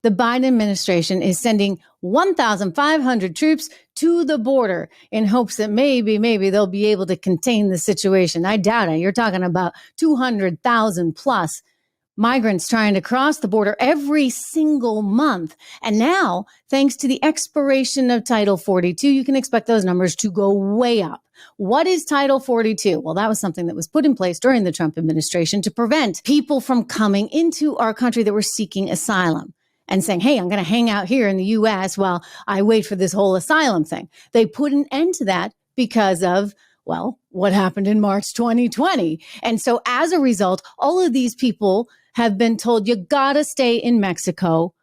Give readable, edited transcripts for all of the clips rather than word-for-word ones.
The Biden administration is sending 1,500 troops to the border in hopes that maybe they'll be able to contain the situation. I doubt it. You're talking about 200,000 plus migrants trying to cross the border every single month. And now, thanks to the expiration of Title 42, you can expect those numbers to go way up. What is Title 42? Well, that was something that was put in place during the Trump administration to prevent people from coming into our country that were seeking asylum and saying, hey, I'm going to hang out here in the U.S. while I wait for this whole asylum thing. They put an end to that because of, well, what happened in March 2020. And so as a result, all of these people have been told you got to stay in Mexico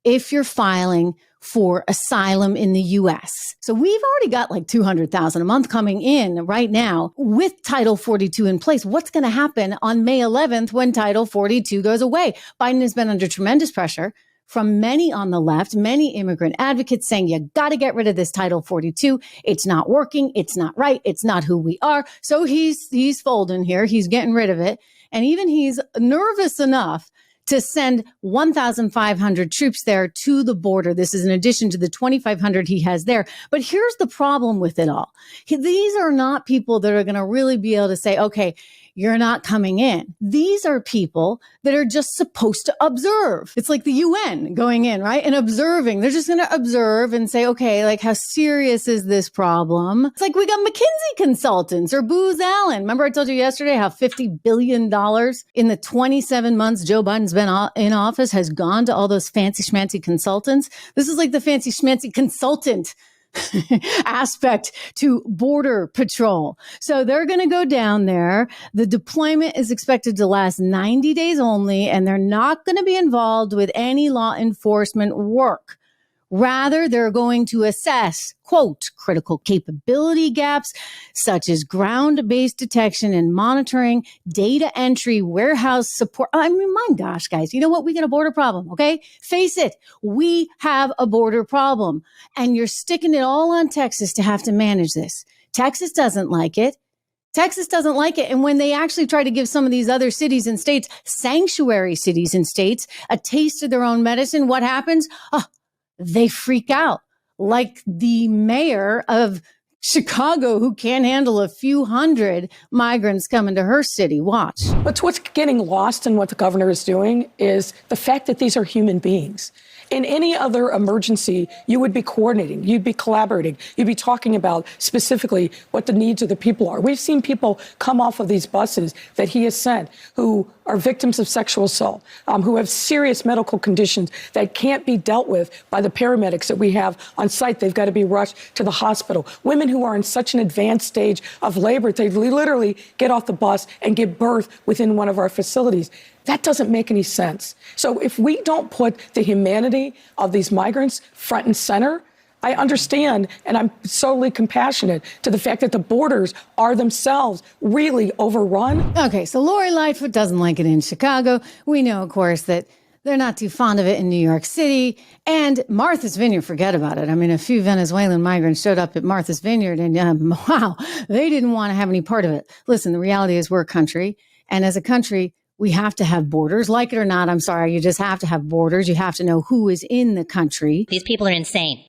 if you're filing for asylum in the U.S. So we've already got like 200,000 a month coming in right now with Title 42 in place. What's going to happen on May 11th when Title 42 goes away? Biden has been under tremendous pressure from many on the left, many immigrant advocates saying, you got to get rid of this Title 42. It's not working. It's not right. It's not who we are. So he's folding here. He's getting rid of it. And even he's nervous enough to send 1,500 troops there to the border. This is in addition to the 2,500 he has there. But here's the problem with it all. These are not people that are going to really be able to say, okay, you're not coming in. These are people that are just supposed to observe. It's like the UN going in, right? And observing. They're just going to observe and say, okay, like how serious is this problem? It's like we got McKinsey consultants or Booz Allen. Remember I told you yesterday how $50 billion in the 27 months Joe Biden's been in office has gone to all those fancy schmancy consultants? This is like the fancy schmancy consultant aspect to Border Patrol. So they're going to go down there. The deployment is expected to last 90 days only, and they're not going to be involved with any law enforcement work. Rather, they're going to assess, quote, critical capability gaps, such as ground-based detection and monitoring, data entry, warehouse support. I mean, my gosh, guys, you know what? We got a border problem, okay? Face it. We have a border problem. And you're sticking it all on Texas to have to manage this. Texas doesn't like it. Texas doesn't like it. And when they actually try to give some of these other cities and states, sanctuary cities and states, a taste of their own medicine, what happens? Oh, they freak out, like the mayor of Chicago who can't handle a few hundred migrants coming to her city. Watch. But what's getting lost in what the governor is doing is the fact that these are human beings. In any other emergency, you would be coordinating, you'd be collaborating, you'd be talking about specifically what the needs of the people are. We've seen people come off of these buses that he has sent who are victims of sexual assault, who have serious medical conditions that can't be dealt with by the paramedics that we have on site. They've got to be rushed to the hospital. Women who are in such an advanced stage of labor, they literally get off the bus and give birth within one of our facilities. That doesn't make any sense. So if we don't put the humanity of these migrants front and center, I understand, and I'm solely compassionate to the fact that the borders are themselves really overrun. Okay, so Lori Lightfoot doesn't like it in Chicago. We know, of course, that they're not too fond of it in New York City. And Martha's Vineyard, forget about it. I mean, a few Venezuelan migrants showed up at Martha's Vineyard and wow, they didn't want to have any part of it. Listen, the reality is we're a country. And as a country, we have to have borders. Like it or not, I'm sorry, you just have to have borders. You have to know who is in the country. These people are insane.